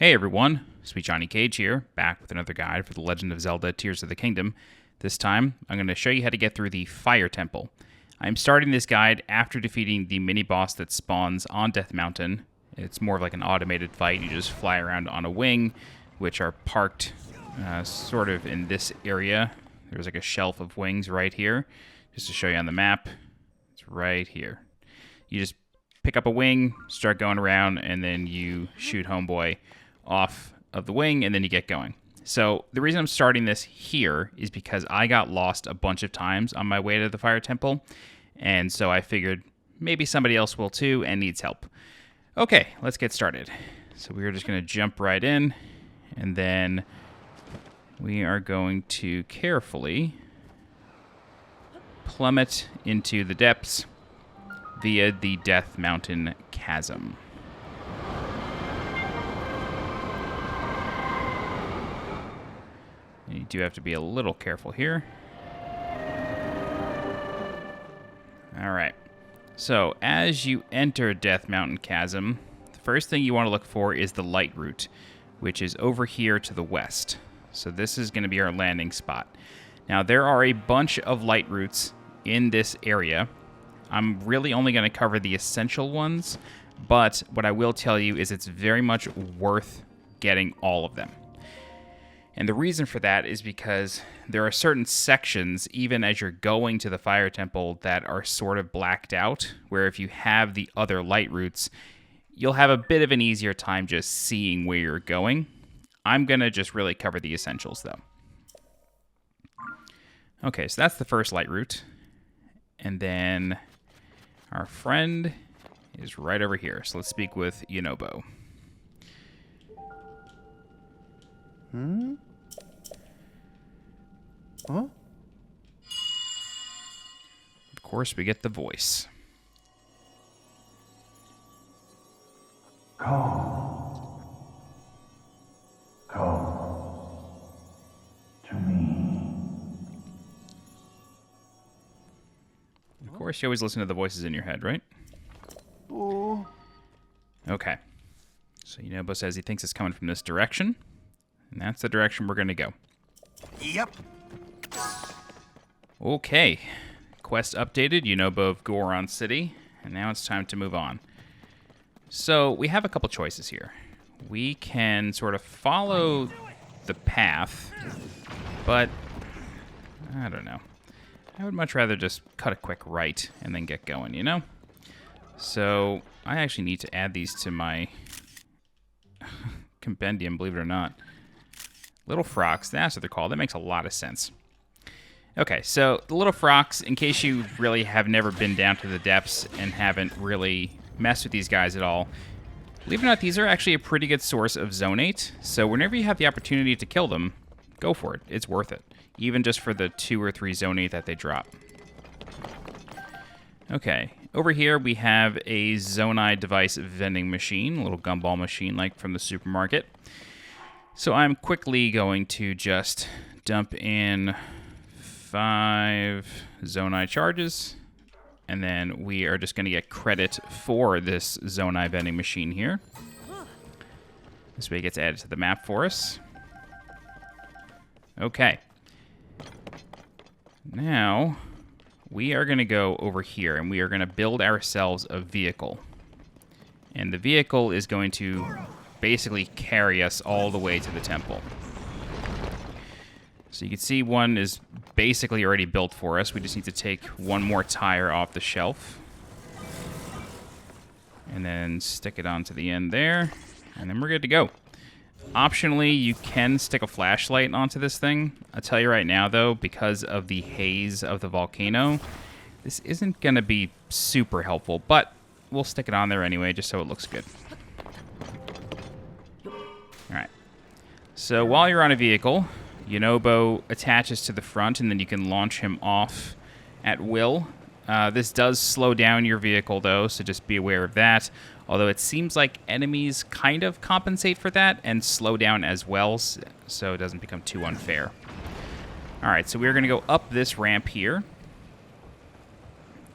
Hey everyone, SweetJohnnyCage here, back with another guide for The Legend of Zelda Tears of the Kingdom. This time, I'm going to show you how to get through the Fire Temple. I'm starting this guide after defeating the mini-boss that spawns on Death Mountain. It's more of like an automated fight. You just fly around on a wing, which are parked sort of in this area. There's like a shelf of wings right here. Just to show you on the map, it's right here. You just pick up a wing, start going around, and then you shoot homeboy off of the wing, and then you get going. So the reason I'm starting this here is because I got lost a bunch of times on my way to the Fire Temple, and so I figured maybe somebody else will too and needs help. Okay, let's get started. So we're just going to jump right in, and then we are going to carefully plummet into the depths via the Death Mountain Chasm. You do have to be a little careful here. Alright, so as you enter Death Mountain Chasm, the first thing you want to look for is the light route, which is over here to the west. So this is going to be our landing spot. Now there are a bunch of light routes in this area. I'm really only going to cover the essential ones, but what I will tell you is it's very much worth getting all of them. And the reason for that is because there are certain sections, even as you're going to the Fire Temple, that are sort of blacked out, where if you have the other light routes, you'll have a bit of an easier time just seeing where you're going. I'm going to just really cover the essentials, though. Okay, so that's the first light route. And then our friend is right over here. So let's speak with Yunobo. Hmm? Huh? Of course, we get the voice. Come. Come to me. Of course, you always listen to the voices in your head, right? Oh. Okay. So Yunobo says he thinks it's coming from this direction, and that's the direction we're going to go. Yep. Okay. Quest updated, Yunobo of Goron City, and now it's time to move on. So we have a couple choices here. We can sort of follow the path, but I don't know. I would much rather just cut a quick right and then get going, you know? So I actually need to add these to my compendium, believe it or not. Little frocks, that's what they're called. That makes a lot of sense. Okay, so the little frocks, in case you really have never been down to the depths and haven't really messed with these guys at all, believe it or not, these are actually a pretty good source of zonate. So whenever you have the opportunity to kill them, go for it. It's worth it. Even just for the 2 or 3 zonate that they drop. Okay, over here we have a Zonai device vending machine, a little gumball machine like from the supermarket. So I'm quickly going to just dump in 5 Zonai charges, and then we are just going to get credit for this Zonai vending machine here. This way it gets added to the map for us. Okay. Now, we are going to go over here, and we are going to build ourselves a vehicle. And the vehicle is going to basically carry us all the way to the temple. So you can see one is basically already built for us. We just need to take one more tire off the shelf. And then stick it onto the end there. And then we're good to go. Optionally, you can stick a flashlight onto this thing. I'll tell you right now, though, because of the haze of the volcano, this isn't going to be super helpful. But we'll stick it on there anyway, just so it looks good. Alright. So while you're on a vehicle, Yunobo attaches to the front, and then you can launch him off at will. This does slow down your vehicle, though, so just be aware of that. Although it seems like enemies kind of compensate for that and slow down as well, so it doesn't become too unfair. Alright, so we're going to go up this ramp here.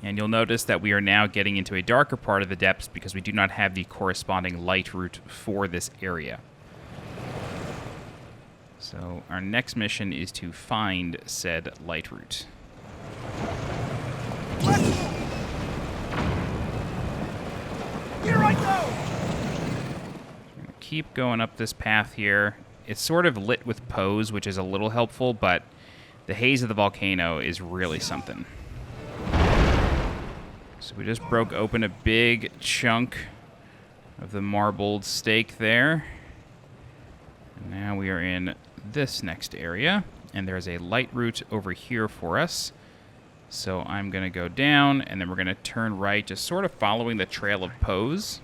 And you'll notice that we are now getting into a darker part of the depths because we do not have the corresponding light route for this area. So our next mission is to find said light root. Here I go! Keep going up this path here. It's sort of lit with pose, which is a little helpful, but the haze of the volcano is really something. So we just broke open a big chunk of the marbled steak there. And now we are in this next area, and there's a light route over here for us. So I'm going to go down, and then we're going to turn right, just sort of following the trail of pose.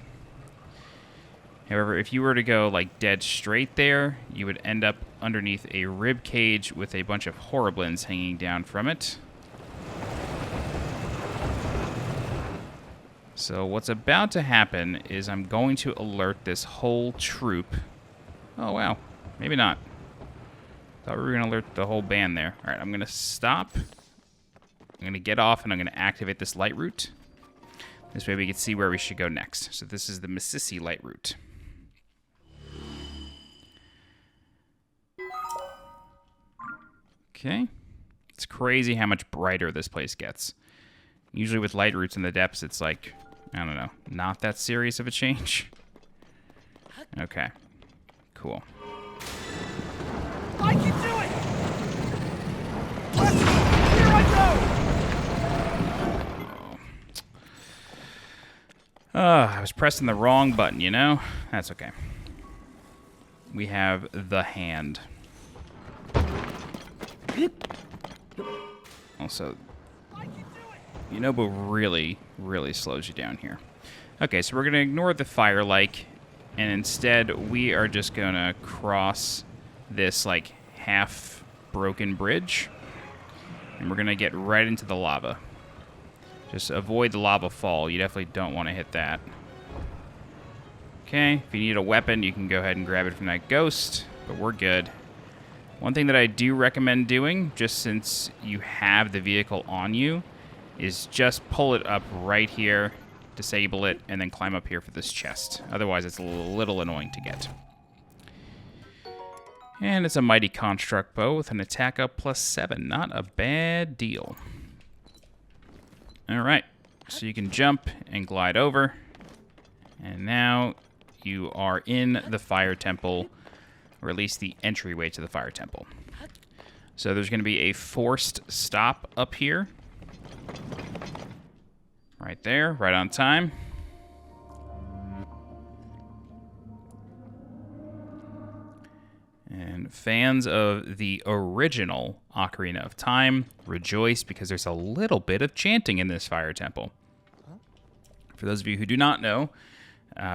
However, if you were to go like dead straight there, you would end up underneath a rib cage with a bunch of horriblins hanging down from it. So what's about to happen is I'm going to alert this whole troop. Oh, wow. Maybe not. Thought we were going to alert the whole band there. All right, I'm going to stop. I'm going to get off, and I'm going to activate this light route. This way we can see where we should go next. So this is the Mississippi light route. Okay. It's crazy how much brighter this place gets. Usually with light routes in the depths, it's like, I don't know, not that serious of a change. Okay. Cool. I can do it! Here I go! I was pressing the wrong button, you know? That's okay. We have the hand. Also, Yunobo really, really slows you down here. Okay, so we're going to ignore the fire-like, and instead we are just going to cross this, like, half-broken bridge, and we're going to get right into the lava. Just avoid the lava fall. You definitely don't want to hit that. Okay, if you need a weapon, you can go ahead and grab it from that ghost, but we're good. One thing that I do recommend doing, just since you have the vehicle on you, is just pull it up right here, disable it, and then climb up here for this chest. Otherwise, it's a little annoying to get. And it's a mighty construct bow with an attack up +7. Not a bad deal. All right, so you can jump and glide over. And now you are in the fire temple, or at least the entryway to the fire temple. So there's going to be a forced stop up here. Right there, right on time. And fans of the original Ocarina of Time rejoice because there's a little bit of chanting in this fire temple. For those of you who do not know,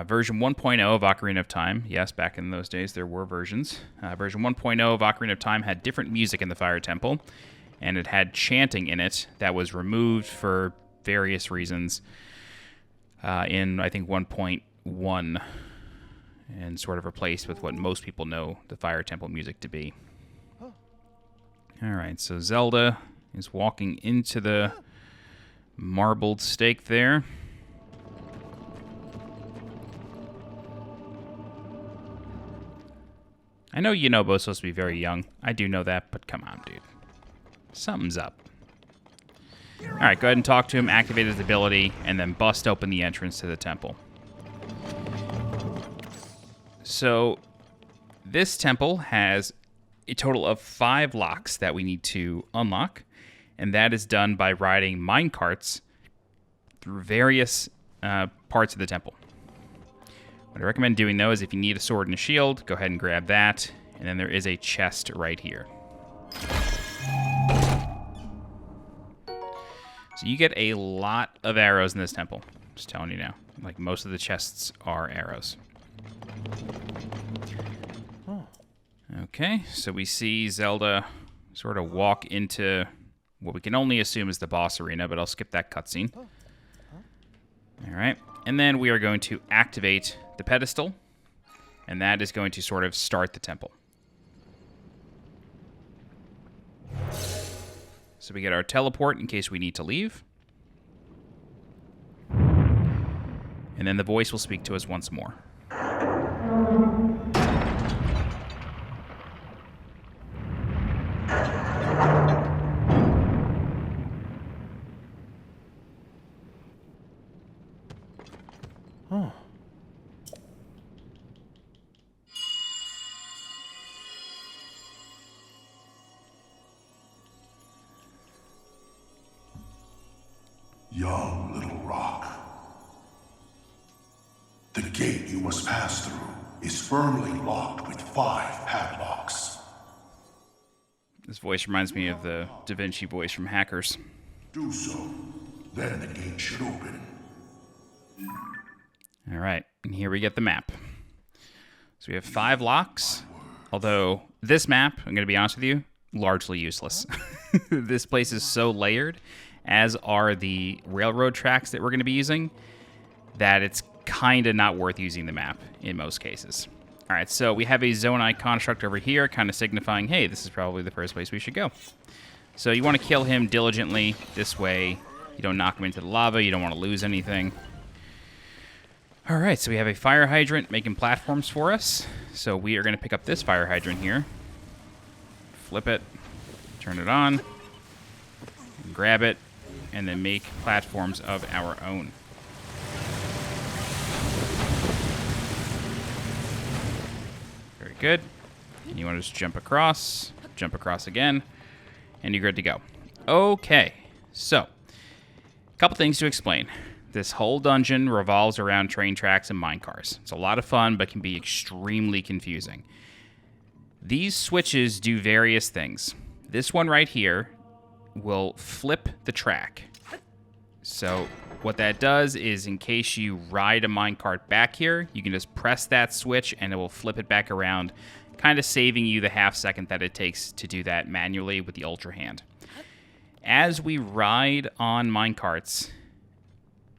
version 1.0 of Ocarina of Time, yes, back in those days there were versions. Version 1.0 of Ocarina of Time had different music in the fire temple, and it had chanting in it that was removed for various reasons in, I think, 1.1, and sort of replaced with what most people know the fire temple music to be. Alright, so Zelda is walking into the marbled stake there. I know Yunobo's supposed to be very young. I do know that, but come on, dude. Something's up. Alright, go ahead and talk to him, activate his ability, and then bust open the entrance to the temple. So, this temple has a total of 5 locks that we need to unlock, and that is done by riding minecarts through various parts of the temple. What I recommend doing, though, is if you need a sword and a shield, go ahead and grab that, and then there is a chest right here. So you get a lot of arrows in this temple. Just telling you now. Like, most of the chests are arrows. Okay, so we see Zelda sort of walk into what we can only assume is the boss arena, but I'll skip that cutscene. Alright, and then we are going to activate the pedestal, and that is going to sort of start the temple. So we get our teleport in case we need to leave. And then the voice will speak to us once more. young little rock. The gate you must pass through is firmly locked with 5 padlocks. This voice reminds me of the Da Vinci voice from Hackers. Do so, then the gate should open. All right, and here we get the map. So we have 5 locks, although this map, I'm going to be honest with you, largely useless. This place is so layered, as are the railroad tracks that we're going to be using, that it's kind of not worth using the map in most cases. All right, so we have a zone eye construct over here, kind of signifying, hey, this is probably the first place we should go. So you want to kill him diligently. This way you don't knock him into the lava. You don't want to lose anything. All right, so we have a fire hydrant making platforms for us. So we are going to pick up this fire hydrant here. Flip it. Turn it on. Grab it. And then make platforms of our own. Very good. And you want to just jump across again, and you're good to go. Okay, so a couple things to explain. This whole dungeon revolves around train tracks and minecars. It's a lot of fun, but can be extremely confusing. These switches do various things. This one right here will flip the track. So what that does is, in case you ride a minecart back here, you can just press that switch and it will flip it back around, kind of saving you the half second that it takes to do that manually with the Ultra Hand. As we ride on minecarts,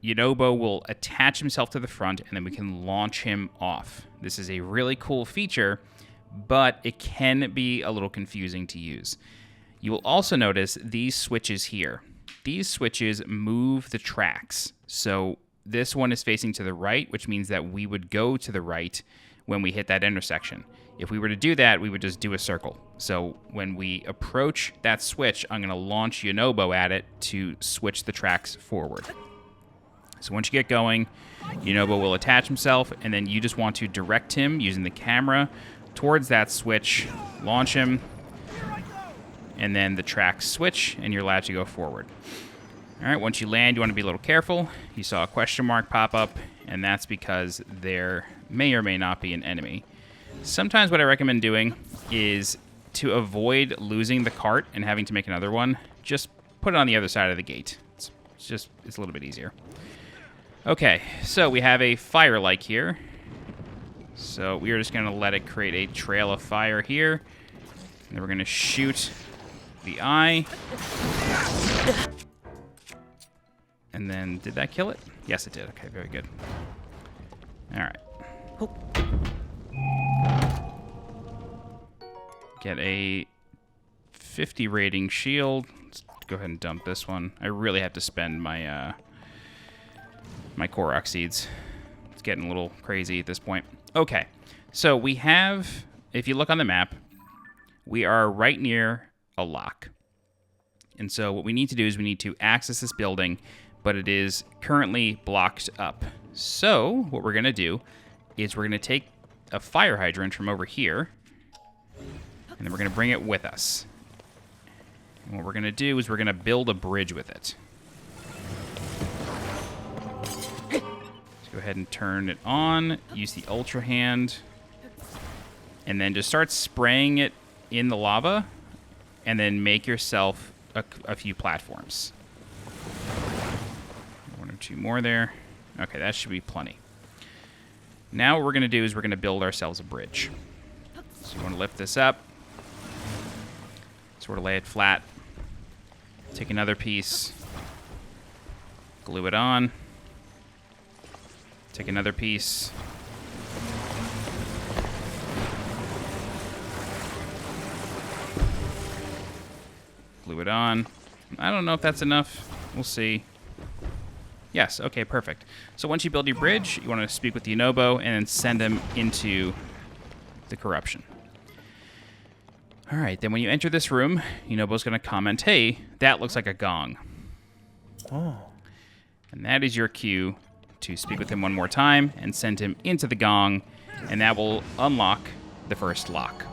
Yunobo will attach himself to the front, and then we can launch him off. This is a really cool feature, but it can be a little confusing to use. You will also notice these switches here. These switches move the tracks. So this one is facing to the right, which means that we would go to the right when we hit that intersection. If we were to do that, we would just do a circle. So when we approach that switch, I'm going to launch Yunobo at it to switch the tracks forward. So once you get going, Yunobo will attach himself, and then you just want to direct him using the camera towards that switch, launch him, and then the tracks switch, and you're allowed to go forward. All right, once you land, you want to be a little careful. You saw a question mark pop up, and that's because there may or may not be an enemy. Sometimes what I recommend doing is, to avoid losing the cart and having to make another one, just put it on the other side of the gate. It's a little bit easier. Okay, so we have a fire like here. So we are just going to let it create a trail of fire here. And then we're going to shoot the eye. And then, did that kill it? Yes, it did. Okay, very good. All right. Get a 50 rating shield. Let's go ahead and dump this one. I really have to spend my my Korok seeds. It's getting a little crazy at this point. Okay, so we have, if you look on the map, we are right near a lock. And so what we need to do is we need to access this building, but it is currently blocked up. So what we're going to do is we're going to take a fire hydrant from over here, and then we're going to bring it with us. And what we're going to do is we're going to build a bridge with it. Go ahead and turn it on, use the Ultra Hand, and then just start spraying it in the lava, and then make yourself a few platforms. 1 or 2 more there. Okay, that should be plenty. Now what we're going to do is we're going to build ourselves a bridge. So you want to lift this up, sort of lay it flat, take another piece, glue it on, take another piece, glue it on. I don't know if that's enough. We'll see. Yes, okay, perfect. So once you build your bridge, you want to speak with Yunobo and then send him into the corruption. All right, then when you enter this room, Yunobo's going to comment, hey, that looks like a gong. Oh. And that is your cue to speak with him one more time and send him into the gong, and that will unlock the first lock.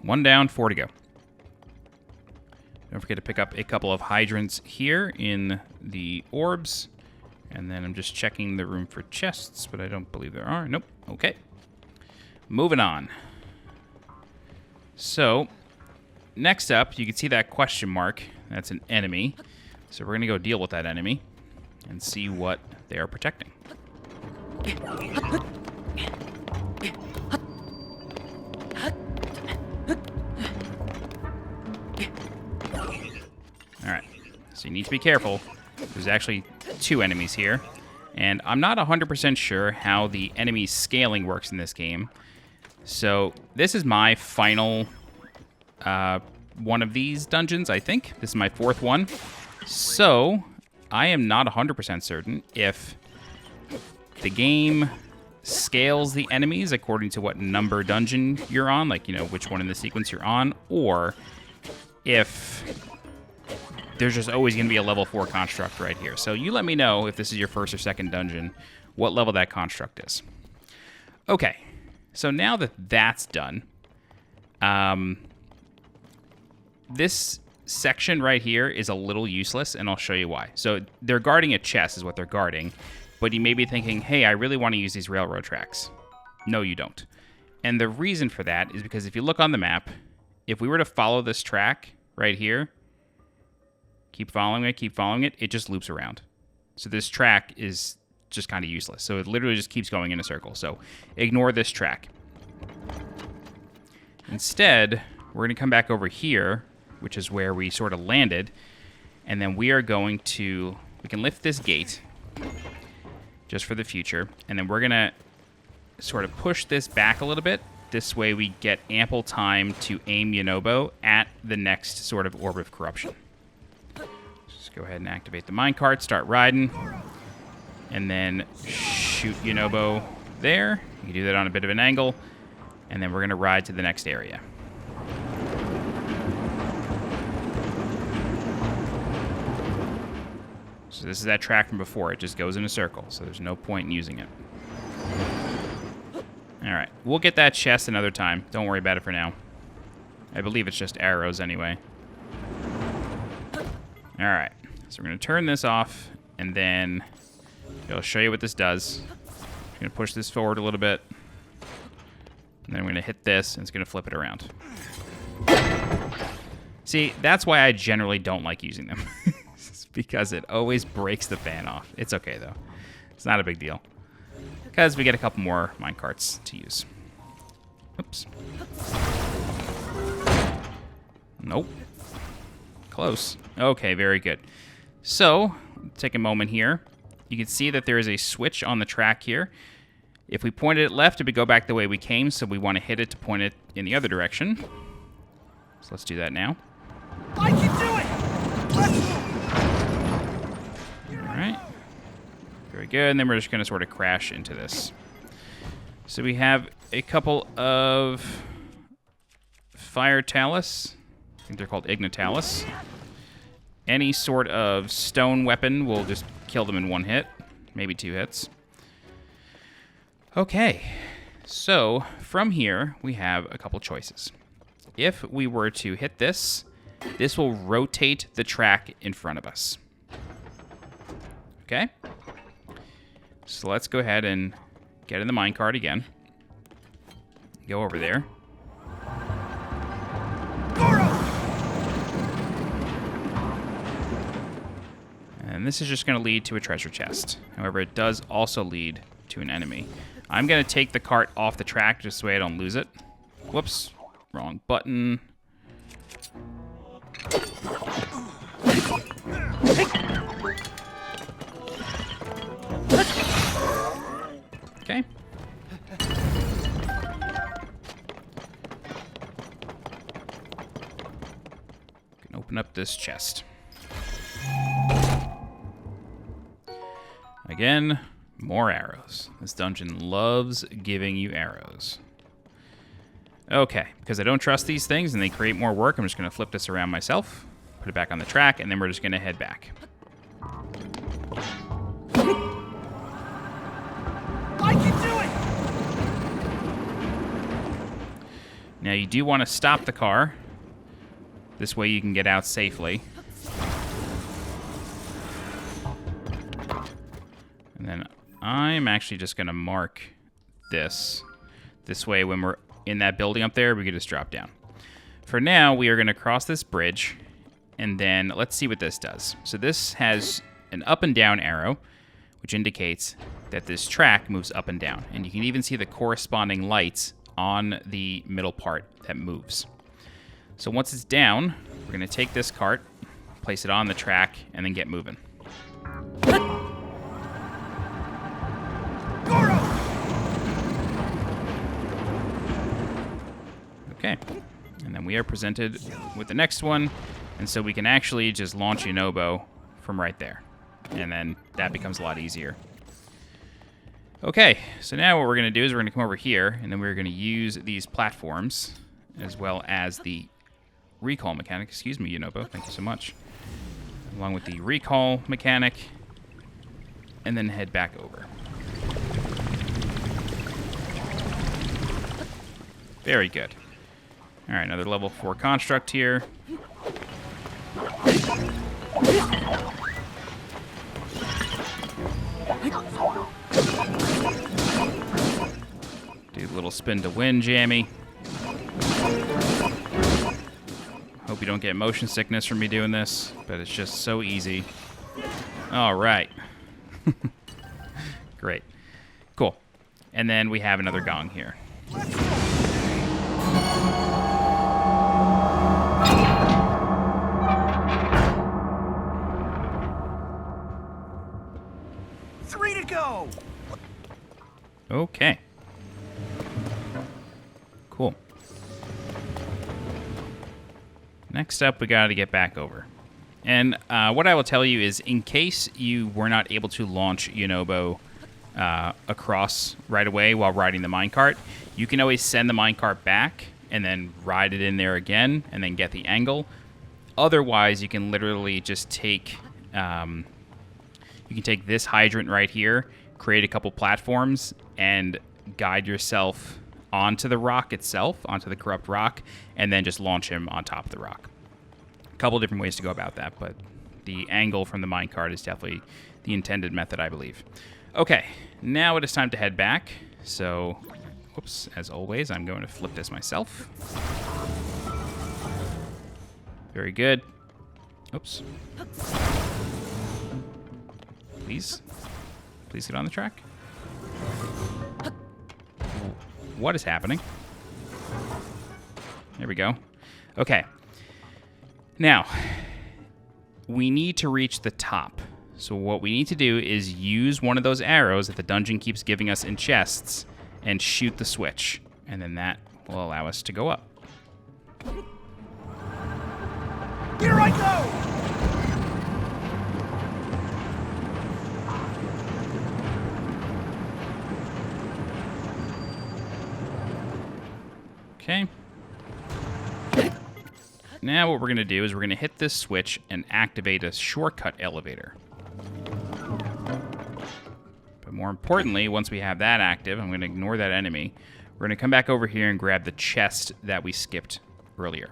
1 down, 4 to go. Don't forget to pick up a couple of hydrants here in the orbs. And then I'm just checking the room for chests, but I don't believe there are. Nope. Okay. Moving on. So, next up, you can see that question mark. That's an enemy. So we're going to go deal with that enemy and see what they are protecting. Alright, so you need to be careful. There's actually 2 enemies here. And I'm not 100% sure how the enemy scaling works in this game. So this is my final one of these dungeons, I think. This is my 4th one. So I am not 100% certain if the game scales the enemies according to what number dungeon you're on, like, you know, which one in the sequence you're on, or if there's just always going to be a level 4 construct right here. So you let me know if this is your 1st or 2nd dungeon, what level that construct is. Okay, so now that that's done, this section right here is a little useless, and I'll show you why. So they're guarding a chest is what they're guarding, but you may be thinking, hey, I really want to use these railroad tracks. No, you don't. And the reason for that is because if you look on the map, if we were to follow this track right here, keep following it, it just loops around. So this track is just kind of useless. So it literally just keeps going in a circle. So ignore this track. Instead, we're going to come back over here, which is where we sort of landed, and then we are going to, we can lift this gate just for the future, and then we're going to sort of push this back a little bit. This way we get ample time to aim Yonobo at the next sort of Orb of Corruption. Go ahead and activate the minecart, start riding, and then shoot Yonobo there. You can do that on a bit of an angle, and then we're going to ride to the next area. So this is that track from before. It just goes in a circle, so there's no point in using it. Alright, we'll get that chest another time. Don't worry about it for now. I believe it's just arrows anyway. Alright. So we're going to turn this off, and then I'll show you what this does. I'm going to push this forward a little bit, and then I'm going to hit this, and it's going to flip it around. See, that's why I generally don't like using them. It's because it always breaks the fan off. It's okay, though. It's not a big deal. Because we get a couple more minecarts to use. Oops. Nope. Close. Okay, very good. So, take a moment here. You can see that there is a switch on the track here. If we pointed it left, it would go back the way we came, so we want to hit it to point it in the other direction. So let's do that now. I can do it! All right. Very good, and then we're just going to sort of crash into this. So we have a couple of fire talus. I think they're called ignitalis. Any sort of stone weapon will just kill them in 1 hit, maybe 2 hits. Okay, so from here we have a couple choices. If we were to hit this, this will rotate the track in front of us. Okay? So let's go ahead and get in the minecart again. Go over there. And this is just going to lead to a treasure chest. However, it does also lead to an enemy. I'm going to take the cart off the track just so I don't lose it. Whoops. Wrong button. Okay. Can open up this chest. Again, more arrows. This dungeon loves giving you arrows. Okay, because I don't trust these things and they create more work, I'm just going to flip this around myself, put it back on the track, and then we're just going to head back. I can do it! Now you do want to stop the car. This way you can get out safely. And then I'm actually just going to mark this. This way when we're in that building up there, we can just drop down. For now, we are going to cross this bridge. And then let's see what this does. So this has an up and down arrow, which indicates that this track moves up and down. And you can even see the corresponding lights on the middle part that moves. So once it's down, we're going to take this cart, place it on the track, and then get moving. Okay, and then we are presented with the next one, and so we can actually just launch Yunobo from right there. And then that becomes a lot easier. Okay, so now what we're going to do is we're going to come over here, and then we're going to use these platforms, as well as the recall mechanic. Excuse me, Yunobo, thank you so much. Along with the recall mechanic, and then head back over. Very good. All right, another level 4 construct here. Do a little spin to win, Jammy. Hope you don't get motion sickness from me doing this, but it's just so easy. All right. Great. Cool. And then we have another gong here. Okay. Cool. Next up, we got to get back over. And what I will tell you is, in case you were not able to launch Yunobo across right away while riding the minecart, you can always send the minecart back and then ride it in there again and then get the angle. Otherwise, you can literally just take this hydrant right here, create a couple platforms, and guide yourself onto the rock itself, onto the corrupt rock, and then just launch him on top of the rock. A couple different ways to go about that, but the angle from the minecart is definitely the intended method, I believe. Okay, now it is time to head back. So, whoops, as always, I'm going to flip this myself. Very good. Oops. Please get on the track. What is happening? There we go. Okay. Now, we need to reach the top. So what we need to do is use one of those arrows that the dungeon keeps giving us in chests and shoot the switch. And then that will allow us to go up. Here I go! Okay. Now what we're going to do is we're going to hit this switch and activate a shortcut elevator. But more importantly, once we have that active, I'm going to ignore that enemy. We're going to come back over here and grab the chest that we skipped earlier.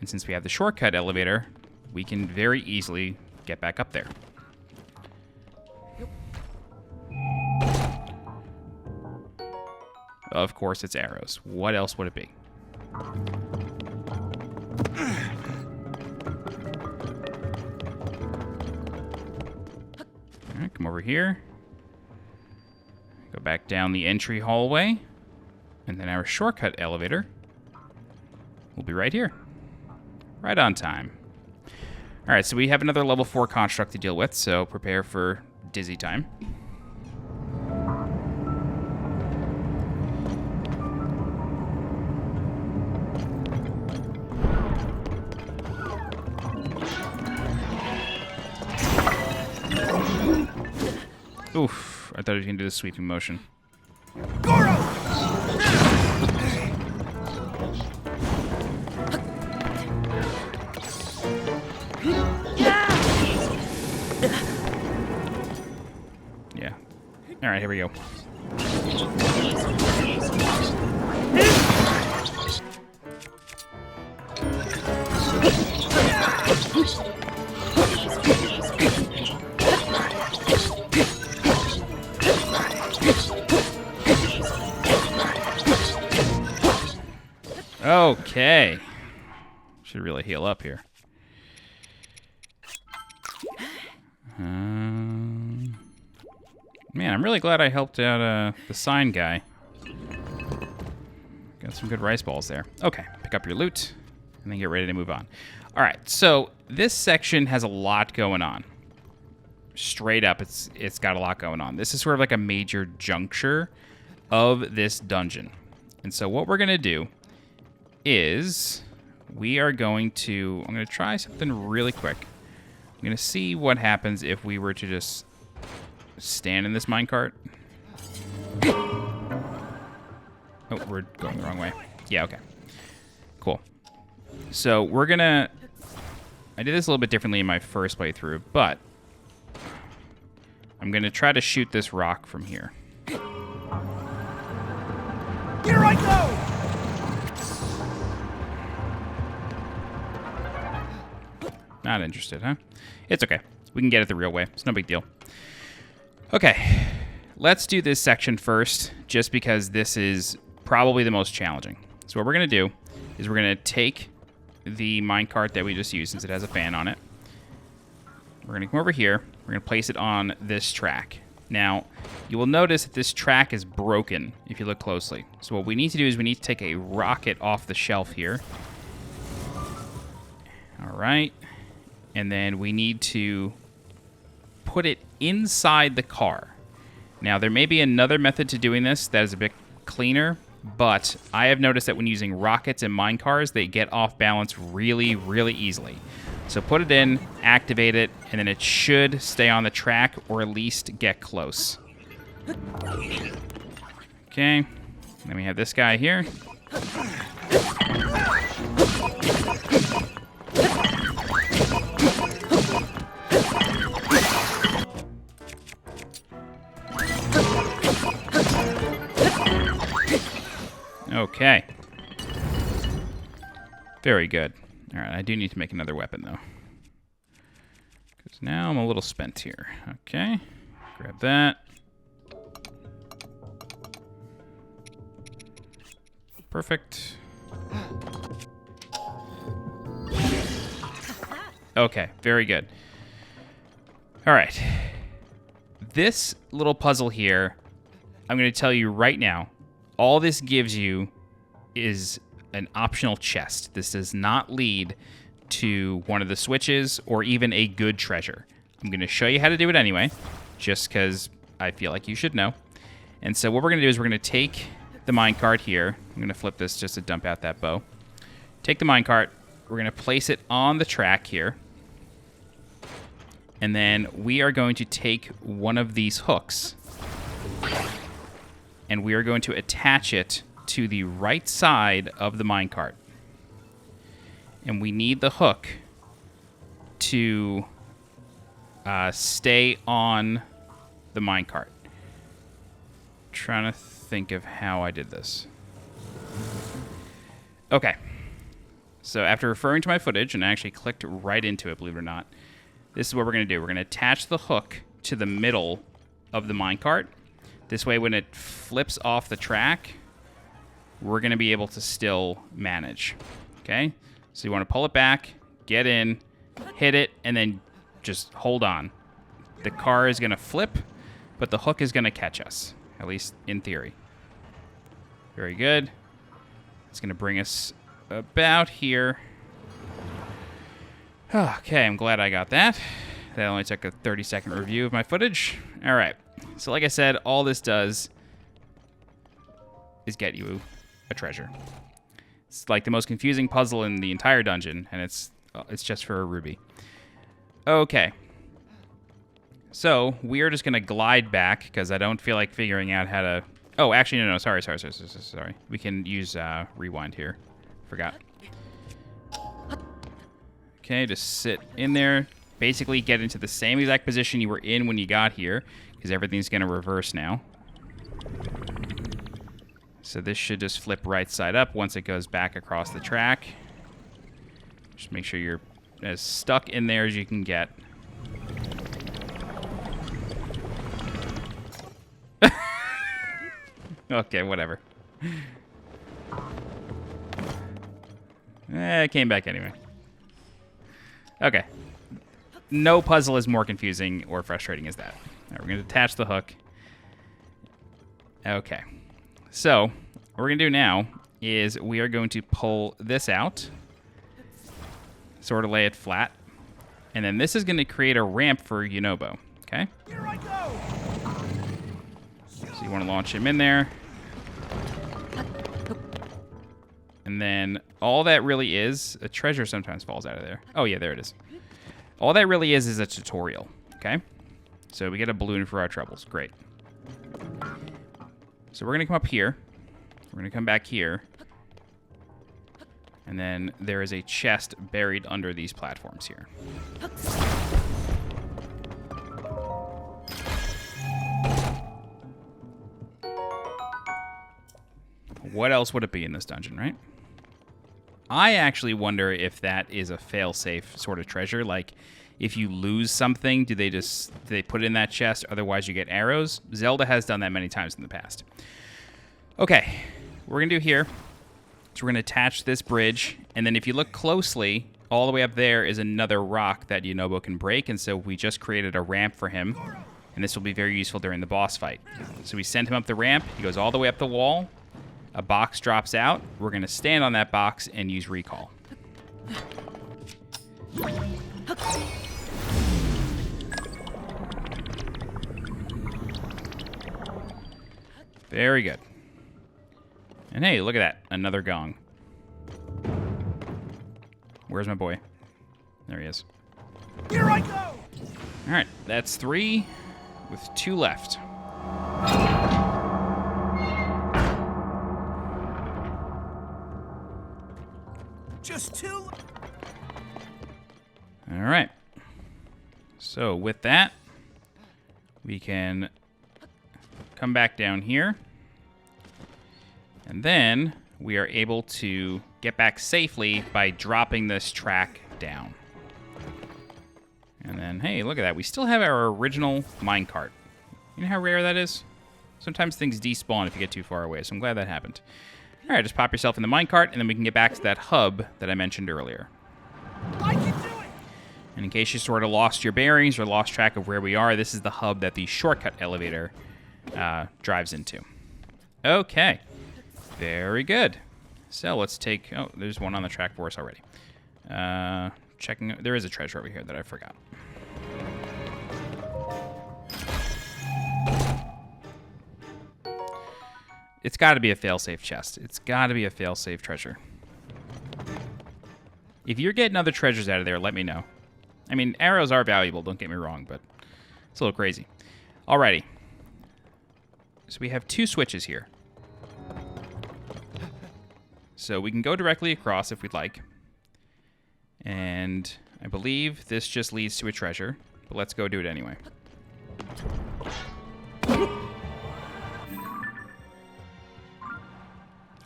And since we have the shortcut elevator, we can very easily get back up there. Of course, it's arrows. What else would it be? All right, come over here. Go back down the entry hallway. And then our shortcut elevator will be right here. Right on time. All right, so we have another level 4 construct to deal with, so prepare for dizzy time. Oof, I thought he was going to do the sweeping motion. Yeah. All right, here we go. Okay. Should really heal up here. Man, I'm really glad I helped out the sign guy. Got some good rice balls there. Okay, pick up your loot, and then get ready to move on. All right, so this section has a lot going on. Straight up, it's got a lot going on. This is sort of like a major juncture of this dungeon. And so what we're going to do is we are going to... I'm going to try something really quick. I'm going to see what happens if we were to just stand in this minecart. Oh, we're going the wrong way. Yeah, okay. Cool. So we're going to... I did this a little bit differently in my first playthrough, but I'm going to try to shoot this rock from here. Here I go! Not interested, huh? It's okay. We can get it the real way. It's no big deal. Okay. Let's do this section first, just because this is probably the most challenging. So what we're going to do is we're going to take the minecart that we just used, since it has a fan on it. We're going to come over here. We're going to place it on this track. Now, you will notice that this track is broken if you look closely. So what we need to do is we need to take a rocket off the shelf here. All right. And then we need to put it inside the car. Now, there may be another method to doing this that is a bit cleaner, but I have noticed that when using rockets in mine cars, they get off balance really, really easily. So put it in, activate it, and then it should stay on the track or at least get close. Okay, then we have this guy here. Okay. Very good. All right, I do need to make another weapon, though. Because now I'm a little spent here. Okay. Grab that. Perfect. Okay, very good. All right. This little puzzle here, I'm going to tell you right now, all this gives you is an optional chest. This does not lead to one of the switches or even a good treasure. I'm going to show you how to do it anyway, just because I feel like you should know. And so what we're going to do is we're going to take the minecart here. I'm going to flip this just to dump out that bow. Take the minecart. We're going to place it on the track here. And then we are going to take one of these hooks, and we are going to attach it to the right side of the minecart. And we need the hook to stay on the minecart. Trying to think of how I did this. Okay. So after referring to my footage, and I actually clicked right into it, believe it or not, this is what we're going to do. We're going to attach the hook to the middle of the minecart. This way, when it flips off the track, we're going to be able to still manage. Okay? So you want to pull it back, get in, hit it, and then just hold on. The car is going to flip, but the hook is going to catch us, at least in theory. Very good. It's going to bring us about here. Okay, I'm glad I got that. That only took a 30-second review of my footage. All right. So like I said, all this does is get you a treasure. It's like the most confusing puzzle in the entire dungeon, and it's just for a ruby. Okay. So we are just going to glide back, because I don't feel like figuring out how to... Oh, actually, no, sorry. We can use rewind here. Forgot. Okay, just sit in there. Basically get into the same exact position you were in when you got here, because everything's going to reverse now. So this should just flip right side up once it goes back across the track. Just make sure you're as stuck in there as you can get. Okay, whatever. It came back anyway. Okay. No puzzle is more confusing or frustrating as that. All right, we're going to attach the hook. Okay. So, what we're going to do now is we are going to pull this out. Sort of lay it flat. And then this is going to create a ramp for Yunobo. Okay? Here I go! So you want to launch him in there. And then all that really is, a treasure sometimes falls out of there. Oh yeah, there it is. All that really is a tutorial, okay? So we get a balloon for our troubles, great. So we're gonna come up here. We're gonna come back here. And then there is a chest buried under these platforms here. What else would it be in this dungeon, right? I actually wonder if that is a fail-safe sort of treasure. Like, if you lose something, do they put it in that chest? Otherwise, you get arrows. Zelda has done that many times in the past. Okay, what we're gonna do here is we're gonna attach this bridge, and then if you look closely, all the way up there is another rock that Yunobo can break, and so we just created a ramp for him, and this will be very useful during the boss fight. So we send him up the ramp. He goes all the way up the wall. A box drops out. We're going to stand on that box and use recall. Very good. And hey, look at that. Another gong. Where's my boy? There he is. Here I go! All right, that's 3 with 2 left. Just 2. All right. So with that, we can come back down here. And then we are able to get back safely by dropping this track down. And then, hey, look at that. We still have our original minecart. You know how rare that is? Sometimes things despawn if you get too far away, so I'm glad that happened. All right, just pop yourself in the minecart, and then we can get back to that hub that I mentioned earlier. I can do it! And in case you sort of lost your bearings or lost track of where we are, this is the hub that the shortcut elevator drives into. Okay, very good. So let's take... Oh, there's one on the track for us already. Checking... There is a treasure over here that I forgot. It's got to be a fail-safe chest. It's got to be a fail-safe treasure. If you're getting other treasures out of there, let me know. I mean, arrows are valuable, don't get me wrong, but it's a little crazy. Alrighty. So we have 2 switches here. So we can go directly across if we'd like. And I believe this just leads to a treasure, but let's go do it anyway.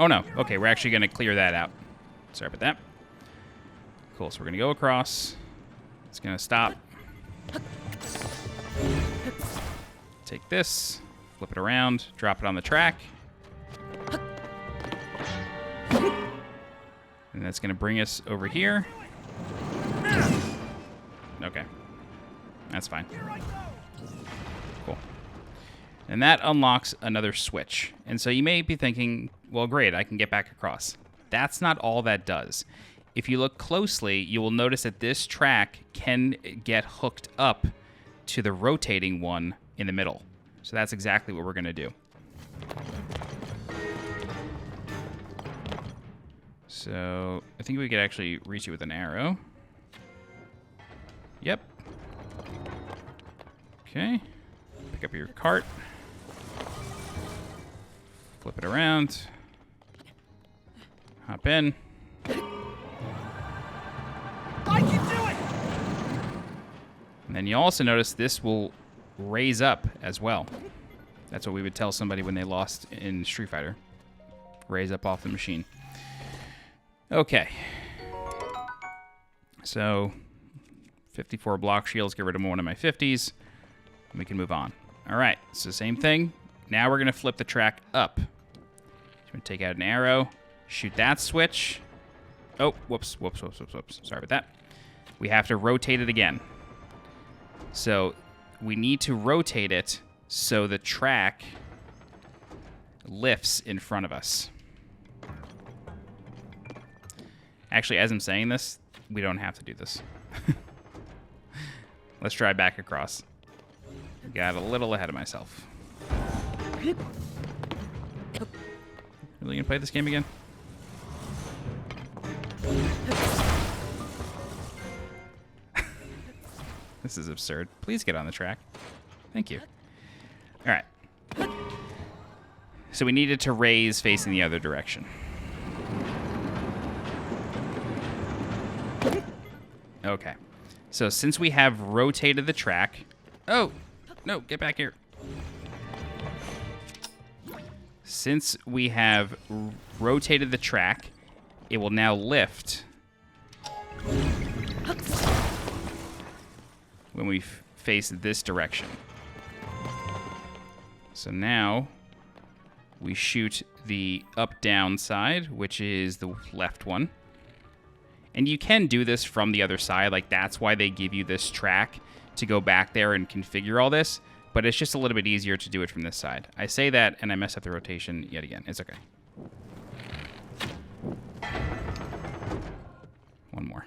Oh no, okay, we're actually gonna clear that out. Sorry about that. Cool, so we're gonna go across. It's gonna stop. Take this, flip it around, drop it on the track. And that's gonna bring us over here. Okay, that's fine. Cool. And that unlocks another switch. And so you may be thinking, well, great, I can get back across. That's not all that does. If you look closely, you will notice that this track can get hooked up to the rotating one in the middle. So that's exactly what we're going to do. So I think we could actually reach it with an arrow. Yep. Okay. Pick up your cart. Flip it around. Hop in. I can do it! And then you also notice this will raise up as well. That's what we would tell somebody when they lost in Street Fighter. Raise up off the machine. Okay. So, 54 block shields, get rid of one of my 50s. And we can move on. All right, so same thing. Now we're going to flip the track up. So I'm going to take out an arrow, shoot that switch, Oh, whoops. Sorry about that. We have to rotate it again. So we need to rotate it so the track lifts in front of us. Actually, as I'm saying this, we don't have to do this. Let's try back across. Got a little ahead of myself. Really gonna play this game again? This is absurd. Please get on the track. Thank you. All right. So we needed to raise facing the other direction. Okay. So since we have rotated the track... Oh! No, get back here. Since we have rotated the track, it will now lift when we face this direction. So now we shoot the up-down side, which is the left one. And you can do this from the other side. Like, that's why they give you this track to go back there and configure all this. But it's just a little bit easier to do it from this side. I say that, and I mess up the rotation yet again. It's okay. One more.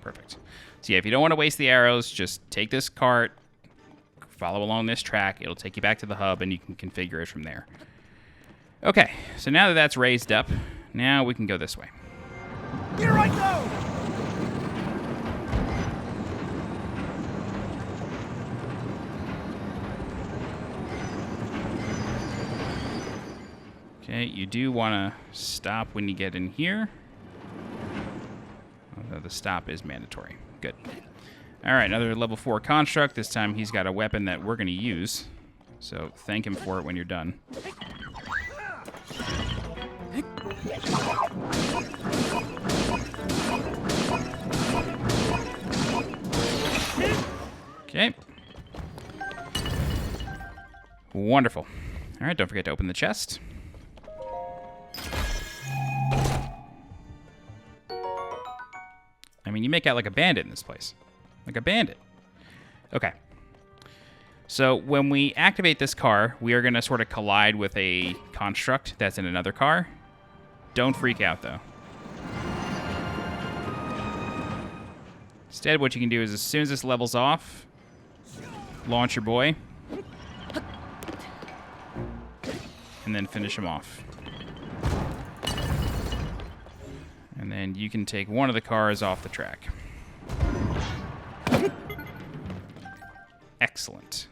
Perfect. So yeah, if you don't want to waste the arrows, just take this cart, follow along this track. It'll take you back to the hub, and you can configure it from there. Okay, so now that that's raised up, now we can go this way. Here I go! Okay, you do want to stop when you get in here. Although the stop is mandatory. Good. All right, another level 4 construct. This time he's got a weapon that we're going to use. So thank him for it when you're done. Okay. Wonderful. All right, don't forget to open the chest. I mean, you make out like a bandit in this place. Like a bandit. Okay. So when we activate this car, we are going to sort of collide with a construct that's in another car. Don't freak out, though. Instead, what you can do is as soon as this levels off, launch your boy. And then finish him off. And then you can take one of the cars off the track. Excellent.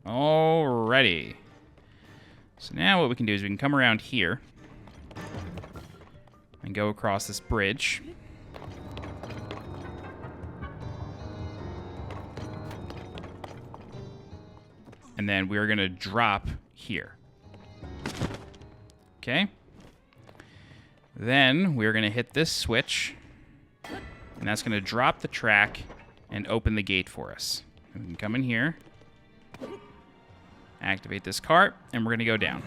Alrighty. So now what we can do is we can come around here and go across this bridge. And then we're going to drop here. Okay. Then we're going to hit this switch, and that's going to drop the track and open the gate for us. And we can come in here, activate this cart, and we're going to go down.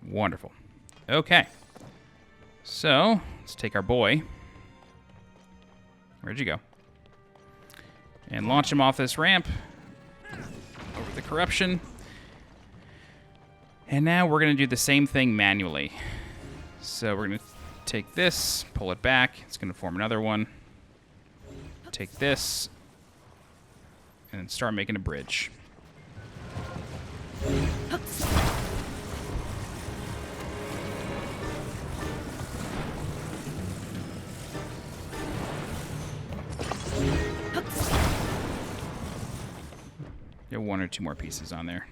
Wonderful. Okay. So, let's take our boy. Where'd you go? And launch him off this ramp over the corruption. And now we're going to do the same thing manually. So we're going to take this, pull it back. It's going to form another one. Take this, and start making a bridge. Get one or two more pieces on there.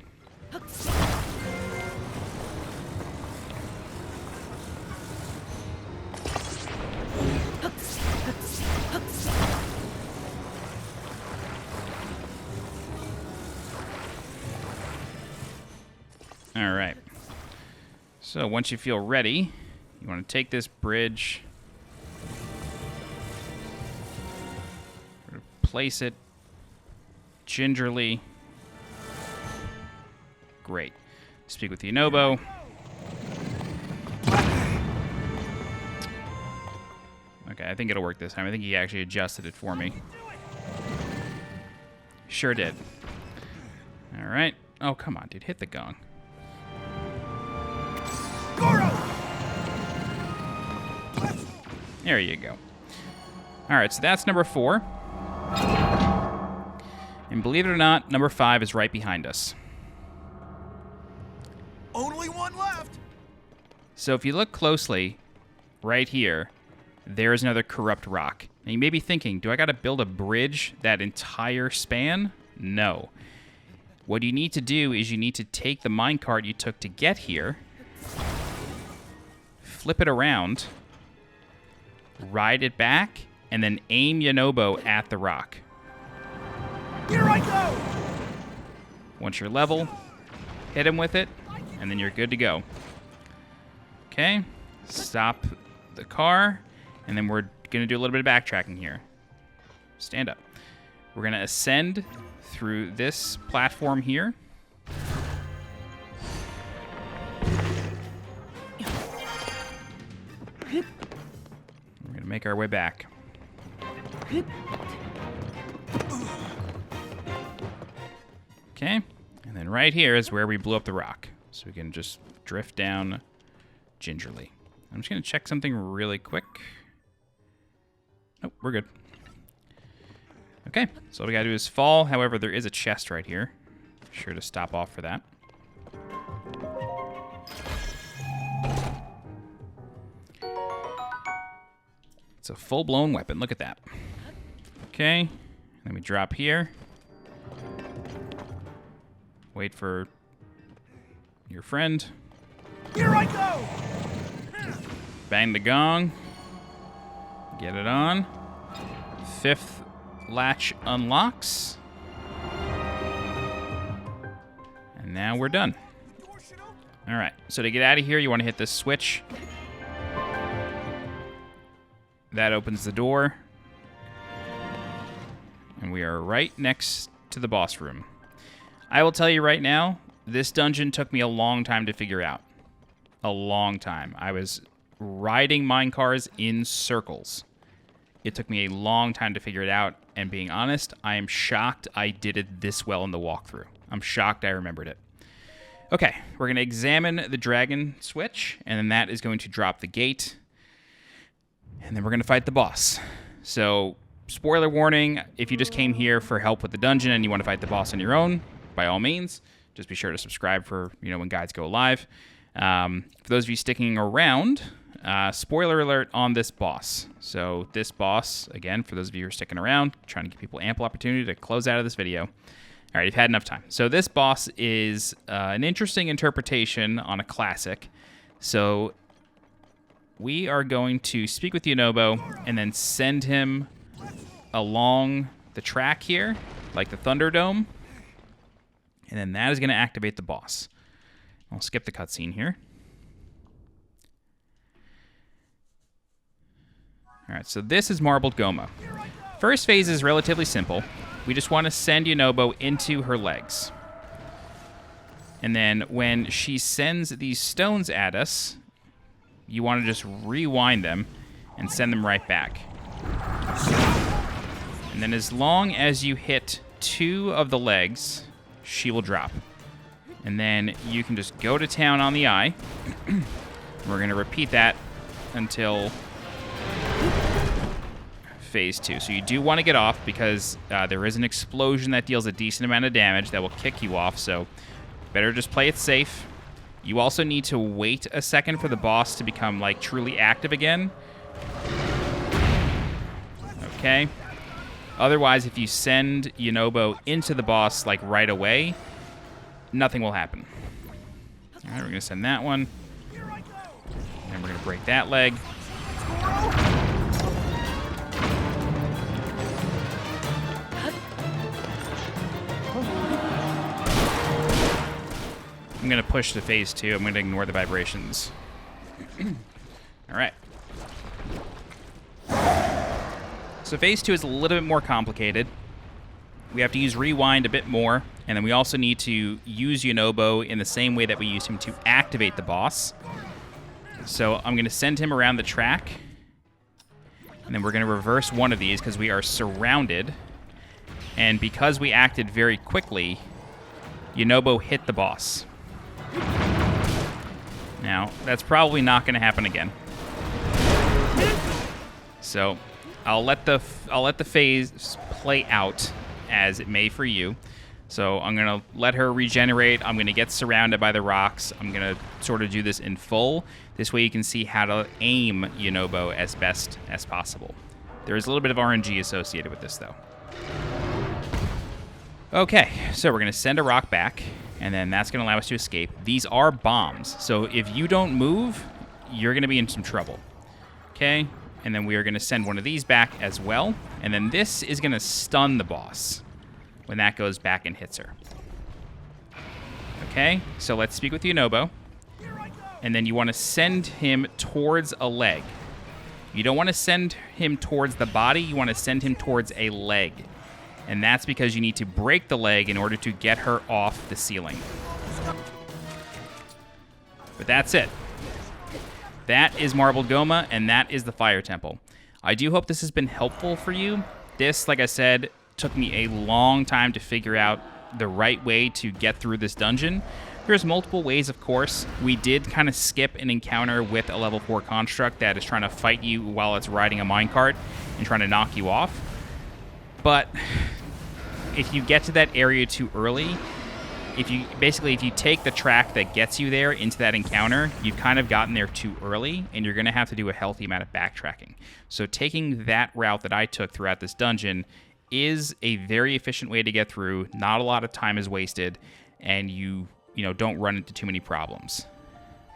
All right. So once you feel ready, you want to take this bridge, place it gingerly Great. Speak with the Yonobo. Okay, I think it'll work this time. I think he actually adjusted it for me. Sure did. All right. Oh, come on, dude. Hit the gong. There you go. All right, so that's number 4. And believe it or not, number 5 is right behind us. Only one left. So if you look closely, right here, there is another corrupt rock. Now you may be thinking, do I got to build a bridge that entire span? No. What you need to do is you need to take the minecart you took to get here, flip it around, ride it back, and then aim Yonobo at the rock. Here I go. Once you're level, hit him with it, and then you're good to go. Okay, stop the car, and then we're going to do a little bit of backtracking here. Stand up. We're going to ascend through this platform here. We're going to make our way back. Okay, and then right here is where we blew up the rock. So we can just drift down gingerly. I'm just going to check something really quick. Nope, we're good. Okay, so all we got to do is fall. However, there is a chest right here. Be sure to stop off for that. It's a full-blown weapon. Look at that. Okay, then we drop here. Wait for your friend. Here I go. Bang the gong. Get it on. 5th latch unlocks. And now we're done. All right, so to get out of here, you want to hit this switch. That opens the door. And we are right next to the boss room. I will tell you right now, this dungeon took me a long time to figure out. A long time. I was riding minecars in circles. It took me a long time to figure it out, and being honest, I am shocked I did it this well in the walkthrough. I'm shocked I remembered it. Okay, we're going to examine the dragon switch, and then that is going to drop the gate, and then we're going to fight the boss. So, spoiler warning, if you just came here for help with the dungeon and you want to fight the boss on your own, by all means, just be sure to subscribe for, when guides go live. For those of you sticking around, spoiler alert on this boss. So this boss, again, for those of you who are sticking around, trying to give people ample opportunity to close out of this video. All right, you've had enough time. So this boss is an interesting interpretation on a classic. So we are going to speak with Yonobo and then send him along the track here, like the Thunderdome. And then that is going to activate the boss. I'll skip the cutscene here. All right, so this is Marbled Gohma. First phase is relatively simple. We just want to send Yonobo into her legs. And then when she sends these stones at us, you want to just rewind them and send them right back. And then as long as you hit 2 of the legs, she will drop. And then you can just go to town on the eye. We're going to repeat that until phase 2. So you do want to get off because there is an explosion that deals a decent amount of damage that will kick you off. So better just play it safe. You also need to wait a second for the boss to become like truly active again. Okay. Otherwise, if you send Yonobo into the boss like right away, nothing will happen. All right, we're going to send that one. And we're going to break that leg. I'm going to push to phase 2. I'm going to ignore the vibrations. All right. So phase 2 is a little bit more complicated. We have to use rewind a bit more, and then we also need to use Yunobo in the same way that we used him to activate the boss. So I'm going to send him around the track, and then we're going to reverse one of these because we are surrounded. And because we acted very quickly, Yunobo hit the boss. Now, that's probably not going to happen again. So I'll let the phase play out as it may for you. So I'm going to let her regenerate. I'm going to get surrounded by the rocks. I'm going to sort of do this in full. This way you can see how to aim Yunobo as best as possible. There is a little bit of RNG associated with this, though. Okay, so we're going to send a rock back, and then that's going to allow us to escape. These are bombs, so if you don't move, you're going to be in some trouble. Okay, and then we are going to send one of these back as well, and then this is going to stun the boss when that goes back and hits her. Okay, so let's speak with Yunobo, and then you want to send him towards a leg. You don't want to send him towards the body, you want to send him towards a leg. And that's because you need to break the leg in order to get her off the ceiling. But that's it. That is Marbled Gohma, and that is the Fire Temple. I do hope this has been helpful for you. This, like I said, took me a long time to figure out the right way to get through this dungeon. There's multiple ways, of course. We did kind of skip an encounter with a level 4 construct that is trying to fight you while it's riding a minecart and trying to knock you off. But if you get to that area too early, if you take the track that gets you there into that encounter, you've kind of gotten there too early, and you're going to have to do a healthy amount of backtracking. So taking that route that I took throughout this dungeon is a very efficient way to get through. Not a lot of time is wasted, and you don't run into too many problems.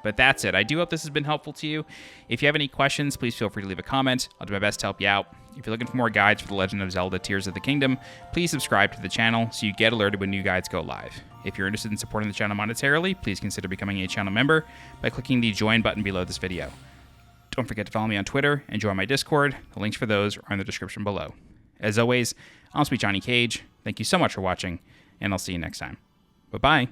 But that's it. I do hope this has been helpful to you. If you have any questions, please feel free to leave a comment. I'll do my best to help you out. If you're looking for more guides for The Legend of Zelda Tears of the Kingdom, please subscribe to the channel so you get alerted when new guides go live. If you're interested in supporting the channel monetarily, please consider becoming a channel member by clicking the join button below this video. Don't forget to follow me on Twitter and join my Discord. The links for those are in the description below. As always, I'm SweetJohnnyCage. Thank you so much for watching, and I'll see you next time. Bye-bye.